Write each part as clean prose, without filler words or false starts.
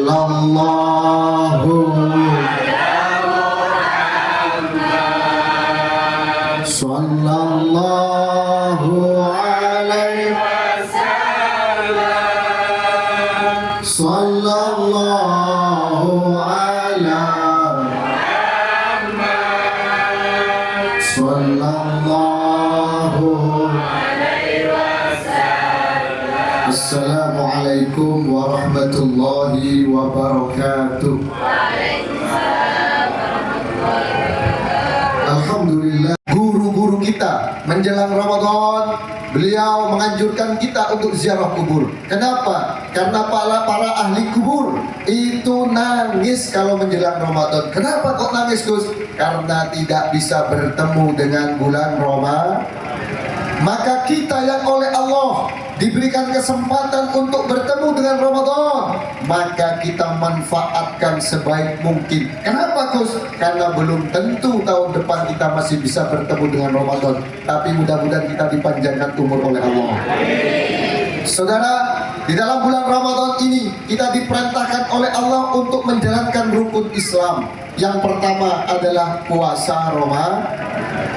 Sallallahu Sallallahu alaihi wasallam. Sallallahu ala Muhammad. Sallallahu alaihi wasallam. Assalamualaikum warahmatullahi wabarakatuh. Alhamdulillah, guru-guru kita menjelang Ramadan, beliau menganjurkan kita untuk ziarah kubur. Kenapa? Karena para ahli kubur itu nangis kalau menjelang Ramadan. Kenapa kok nangis, Gus? Karena tidak bisa bertemu dengan bulan Ramadan. Maka kita yang oleh Allah diberikan kesempatan untuk bertemu dengan Ramadan, maka kita manfaatkan sebaik mungkin. Kenapa, Gus? Karena belum tentu tahun depan kita masih bisa bertemu dengan Ramadan. Tapi mudah-mudahan kita dipanjangkan umur oleh Allah. Saudara, di dalam bulan Ramadan ini kita diperintahkan oleh Allah untuk menjalankan rukun Islam. Yang pertama adalah puasa Ramadan.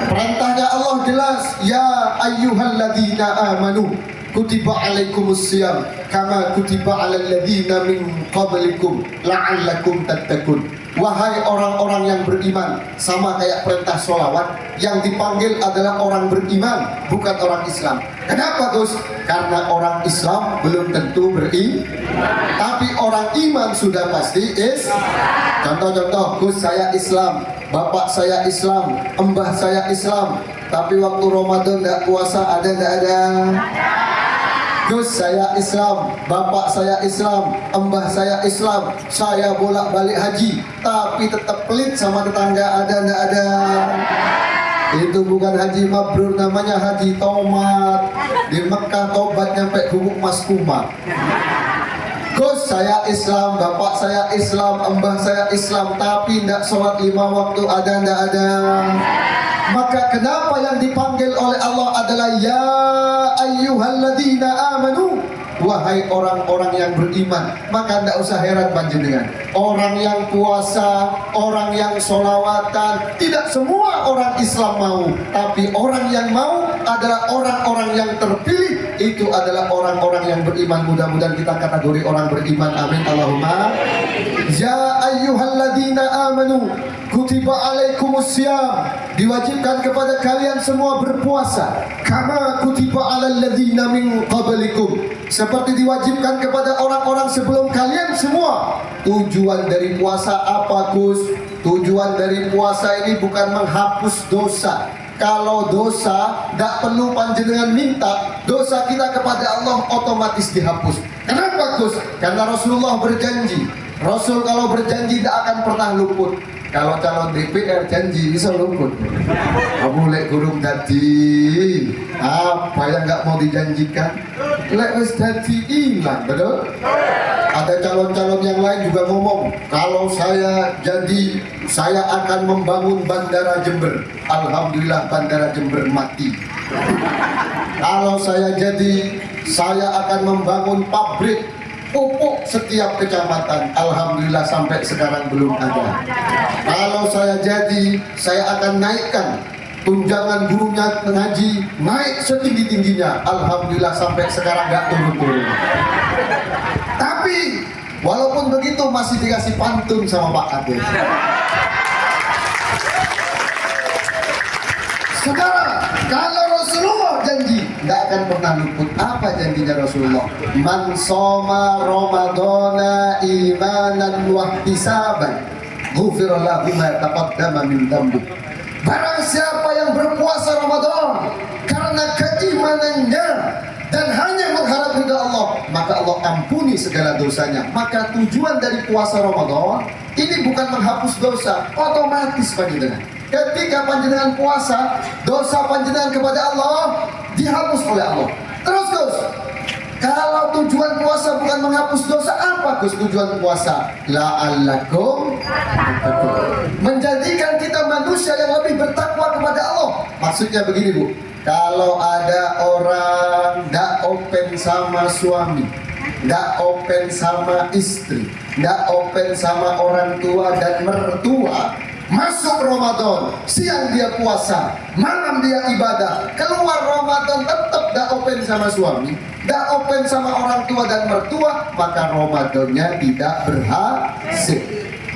Perintahnya Allah jelas, ya ayyuhalladzina amanu kutiba alaikumusiyam kama kutiba alal ladzina min qablikum la'allakum tattaqun. Wahai orang-orang yang beriman, sama kayak perintah sholawat, yang dipanggil adalah orang beriman, bukan orang Islam. Kenapa, Gus? Karena orang Islam belum tentu beriman, tapi orang iman sudah pasti Contoh-contoh, Gus, saya Islam, bapak saya Islam, mbah saya Islam, tapi waktu Ramadan tidak puasa, ada tidak ada? Gus, saya Islam, bapak saya Islam, mbah saya Islam, saya bolak-balik haji, tapi tetap pelit sama tetangga, ada ndak ada? Itu bukan haji mabrur, namanya haji tomat. Di Mekah tobat nyampe gubuk mas kumat. Gus, saya Islam, bapak saya Islam, mbah saya Islam, tapi ndak sholat 5 waktu, ada ndak ada? Maka kenapa yang dipanggil oleh Allah adalah ya ayyuhalladzina amanu, wahai orang-orang yang beriman. Maka tidak usah heran panjenengan, orang yang puasa, orang yang sholawatan, tidak semua orang Islam mau, tapi orang yang mau adalah orang-orang yang terpilih. Itu adalah orang-orang yang beriman. Mudah-mudahan kita kategori orang beriman, amin Allahumma. Ya ayyuhalladzina amanu kutiba alaikumusiyam, diwajibkan kepada kalian semua berpuasa, kama kutiba alal ladzina min qablikum, seperti diwajibkan kepada orang-orang sebelum kalian semua. Tujuan dari puasa apa, Gus? Tujuan dari puasa ini bukan menghapus dosa. Kalau dosa, tidak perlu panjenengan minta, dosa kita kepada Allah otomatis dihapus. Kenapa, Gus? Karena Rasulullah berjanji, Rasul kalau berjanji tidak akan pernah luput. Kalau calon DPR janji bisa luput. Kamu lek gurung dadi, apa yang nggak mau dijanjikan? Lek wis dadi hilang, betul? Ada calon-calon yang lain juga ngomong, kalau saya jadi, saya akan membangun bandara Jember. Alhamdulillah bandara Jember mati. Kalau saya jadi, saya akan membangun pabrik pupuk setiap kecamatan. Alhamdulillah sampai sekarang belum ada. Kalau saya jadi, saya akan naikkan tunjangan gurunya ngaji, naik setinggi-tingginya. Alhamdulillah sampai sekarang nggak turun-turun. Tapi walaupun begitu masih dikasih pantun sama Pak Kades. Sekarang kalau Rasulullah janji tidak akan pernah luput. Apa janjinya Rasulullah? Man soma Ramadana imanan wahtisaban ghufira lahu ma taqaddama min dhanbi. Barang siapa yang berpuasa Ramadan karena keimanannya dan hanya mengharap ridha Allah, maka Allah ampuni segala dosanya. Maka tujuan dari puasa Ramadan ini bukan menghapus dosa, otomatis panjenengan. Ketika panjenengan puasa, dosa panjenengan kepada Allah dihapus oleh Allah. Terus, Gus, kalau tujuan puasa bukan menghapus dosa, apa, Gus, tujuan puasa? La'allakum menjadikan kita manusia yang lebih bertakwa kepada Allah. Maksudnya begini, Bu, kalau ada orang ndak open sama suami, ndak open sama istri, nggak open sama orang tua dan mertua. Masuk Ramadan, siang dia puasa, malam dia ibadah. Keluar Ramadan tetap nggak open sama suami, nggak open sama orang tua dan mertua, maka Ramadannya tidak berhasil.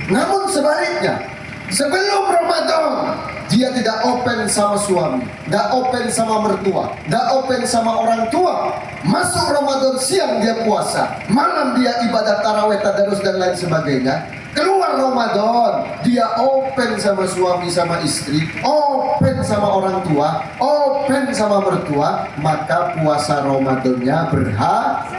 Namun sebaliknya, sebelum Ramadan dia tidak open sama suami, nggak open sama mertua, nggak open sama orang tua. Masuk Ramadan, siang dia puasa, malam dia ibadah tarawih, tadarus dan lain sebagainya. Keluar Ramadan, dia open sama suami sama istri, open sama orang tua, open sama mertua, maka puasa Ramadannya berhasil.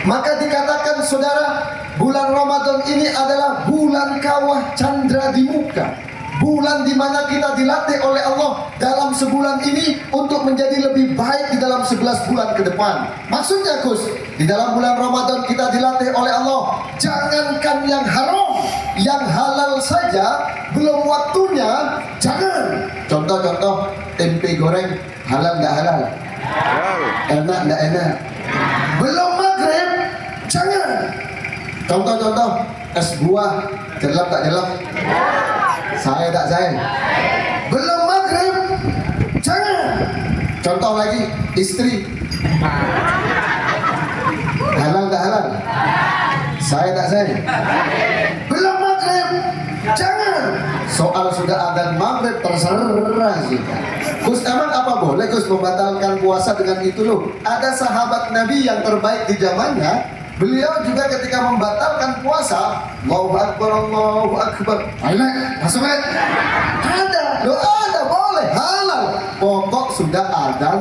Maka dikatakan saudara, bulan Ramadan ini adalah bulan kawah candra di muka. Bulan di mana kita dilatih oleh Allah dalam sebulan ini untuk menjadi lebih baik di dalam 11 bulan ke depan. Maksudnya Gus, di dalam bulan Ramadan kita dilatih oleh Allah, jangankan yang haram, yang halal saja belum waktunya jangan. Contoh-contoh, tempe goreng halal nggak halal? Enak nggak enak? Belum maghrib jangan. Contoh-contoh, es buah jelek tak jelek? Saya tak saya. Belum maghrib jangan. Contoh lagi, istri halal tak halal? Saya tak saya. Belum maghrib jangan. Soal sudah adzan maghrib terserah kita. Gus, emang apa boleh Gus membatalkan puasa dengan itu loh? Ada sahabat Nabi yang terbaik di zamannya. Beliau juga ketika membatalkan puasa, Allahu Akbar, Allahu Akbar. Ayo, masuk ada, doa ada, boleh, halal. Pokok sudah ada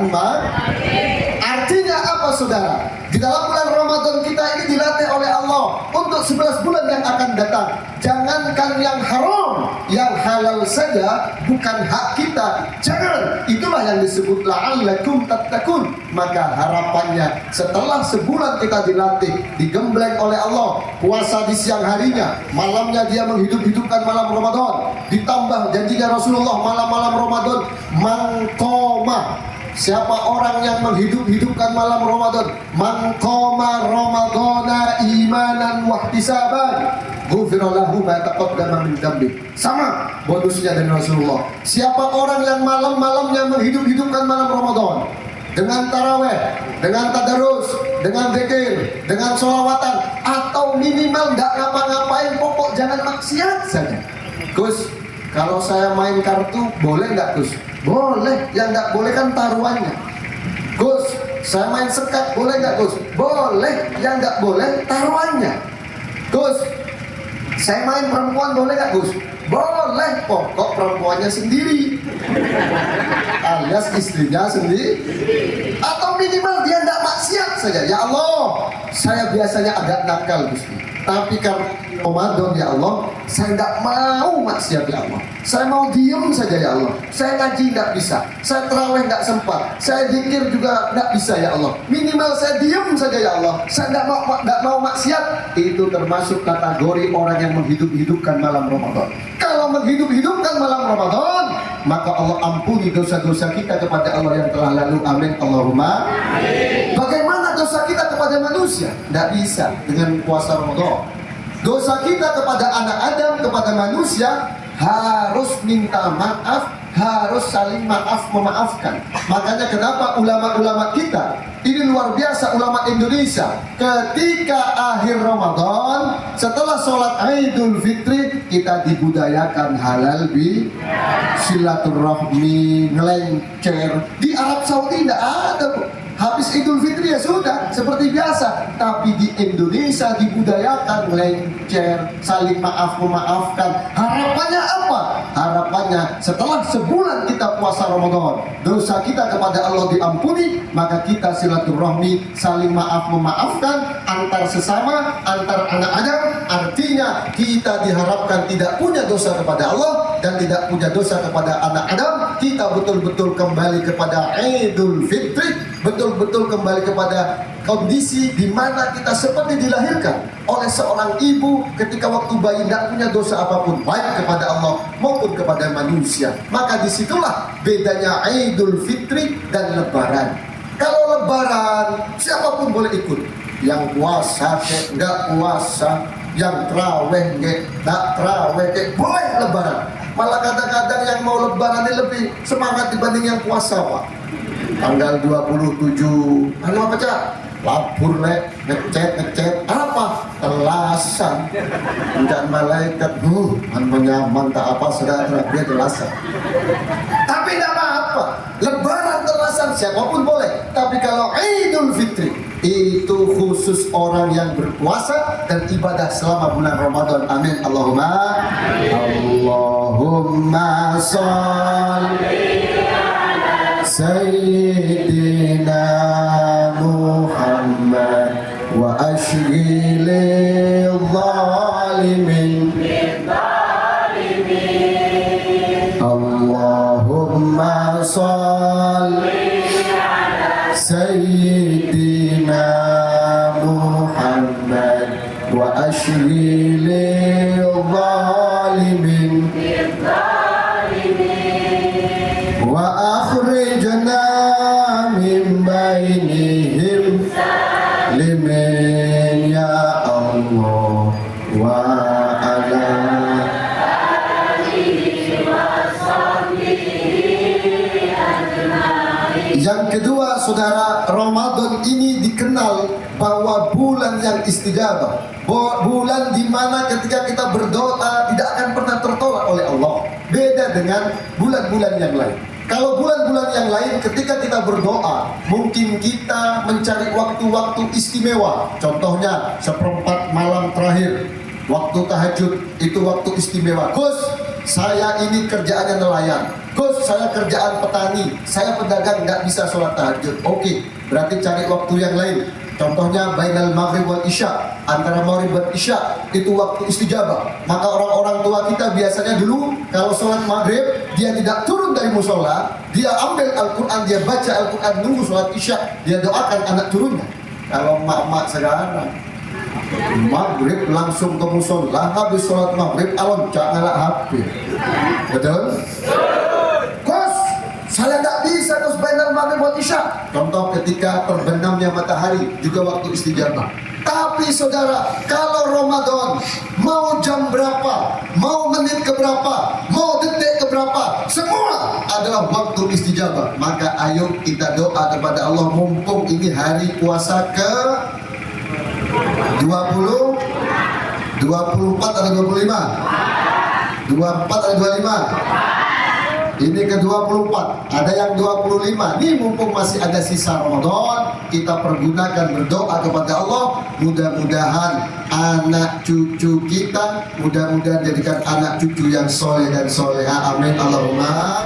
Artinya apa saudara? Di dalam bulan Ramadan kita ini dilatih oleh Allah untuk 11 bulan yang akan datang. Jangankan yang haram, yang halal saja bukan hak kita. Jangan. Itulah yang disebut la'allakum tattaqun. Maka harapannya setelah sebulan kita dilatih, digembleng oleh Allah, puasa di siang harinya, malamnya dia menghidup-hidupkan malam Ramadan. Ditambah janjinya Rasulullah, malam-malam Ramadan mangkoma. Siapa orang yang menghidup-hidupkan malam Ramadan, man qama ramadhana imanan wahtisaban, ghufira lahu ma taqaddama min dhanbi. Sama bonusnya dari Rasulullah. Siapa orang yang malam-malamnya menghidup-hidupkan malam Ramadan dengan taraweh, dengan tadarus, dengan zikir, dengan sholawatan, atau minimal nggak ngapa-ngapain, pokok jangan maksiat saja. Gus, kalau saya main kartu boleh nggak Gus? Boleh, yang nggak boleh kan taruhannya. Gus, saya main sekat boleh nggak Gus? Boleh, yang nggak boleh taruhannya. Gus, saya main perempuan boleh nggak Gus? Boleh, pokok perempuannya sendiri, alias istrinya sendiri. Atau minimal dia nggak maksiat saja. Ya Allah, saya biasanya agak nakal Gus, tapi karena Ramadan ya Allah, saya nggak mau maksiat ya Allah. Saya mau diem saja ya Allah. Saya ngaji nggak bisa, saya terawih nggak sempat, saya zikir juga nggak bisa ya Allah. Minimal saya diem saja ya Allah. Saya nggak mau maksiat. Itu termasuk kategori orang yang menghidup-hidupkan malam Ramadan. Kalau menghidup-hidupkan malam Ramadan, maka Allah ampuni dosa-dosa kita kepada Allah yang telah lalu. Amin Allahumma. Bagaimana dosa kita kepada manusia? Nggak bisa dengan puasa Ramadan. Dosa kita kepada anak Adam, kepada manusia, harus minta maaf, harus saling maaf memaafkan. Makanya kenapa ulama-ulama kita ini luar biasa, ulama Indonesia, ketika akhir Ramadan setelah sholat Idul Fitri kita dibudayakan halal bi silaturahmi, ngelencer. Di Arab Saudi tidak ada Bu. Habis Idul Fitri ya sudah seperti biasa, tapi di Indonesia dibudayakan lencer, saling maaf memaafkan. Harapannya apa? Harapannya setelah sebulan kita puasa Ramadan, dosa kita kepada Allah diampuni, maka kita silaturahmi, saling maaf memaafkan antar sesama, antar anak Adam. Artinya kita diharapkan tidak punya dosa kepada Allah dan tidak punya dosa kepada anak Adam. Kita betul-betul kembali kepada Idul Fitri, betul-betul kembali kepada kondisi di mana kita seperti dilahirkan oleh seorang ibu ketika waktu bayi tidak punya dosa apapun, baik kepada Allah maupun kepada manusia. Maka disitulah bedanya Idul Fitri dan Lebaran. Kalau Lebaran siapapun boleh ikut, yang puasa nggak puasa, yang terawih tak terawih boleh lebaran. Malah kadang-kadang yang mau lebaran ini lebih semangat dibanding yang puasa, Pak. Tanggal 27 anu apa, Cak? Lapor lek, ngecet apa? Telasan. Dan malaikat menyaman tak apa saudara, dia telasan. Tapi tidak apa-apa, lebaran telasan siapapun boleh. Tapi kalau Idul Fitri itu khusus orang yang berpuasa dan ibadah selama bulan Ramadan. Amin. Allahumma sholli Sayyidina Muhammad wa ashghilil zalimin Allahumma sholli Sayyidina Muhammad wa ashghilil zalimin wa akhrijna min bainihim limin ya Allah wa ala yang kedua, saudara, Ramadan ini dikenal bahwa bulan yang istijabah, bulan di mana ketika kita berdoa tidak akan pernah tertolak oleh Allah. Beda dengan bulan-bulan yang lain. Kalau bulan-bulan yang lain ketika kita berdoa, mungkin kita mencari waktu-waktu istimewa. Contohnya seperempat malam terakhir, waktu tahajud itu waktu istimewa. Gus, saya ini kerjaannya nelayan. Gus, saya kerjaan petani. Saya pedagang, nggak bisa sholat tahajud. Oke, berarti cari waktu yang lain. Contohnya bainal maghrib wal isya, antara maghrib dan isya itu waktu istijabah. Maka orang-orang tua kita biasanya dulu kalau sholat maghrib dia tidak turun dari musola, dia ambil Al-Quran, dia baca Al-Quran, nunggu sholat isya, dia doakan anak turunnya. Kalau mak-mak sekarang maghrib langsung ke musola, habis sholat maghrib alon cak ngelak HP. Betul? Saya tidak bisa terus bainal maghrib wal isya. Contoh ketika terbenamnya matahari juga waktu istijabah. Tapi saudara, kalau Ramadan mau jam berapa, mau menit ke berapa, mau detik ke berapa, semua adalah waktu istijabah. Maka ayo kita doa kepada Allah, mumpung ini hari puasa ke 20, 24 atau 25? 24 atau 25? Ini ke-24, ada yang 25. Ini mumpung masih ada sisa Ramadan, kita pergunakan berdoa kepada Allah. Mudah-mudahan anak cucu kita, mudah-mudahan jadikan anak cucu yang soleh dan soleha. Amin Allahumma.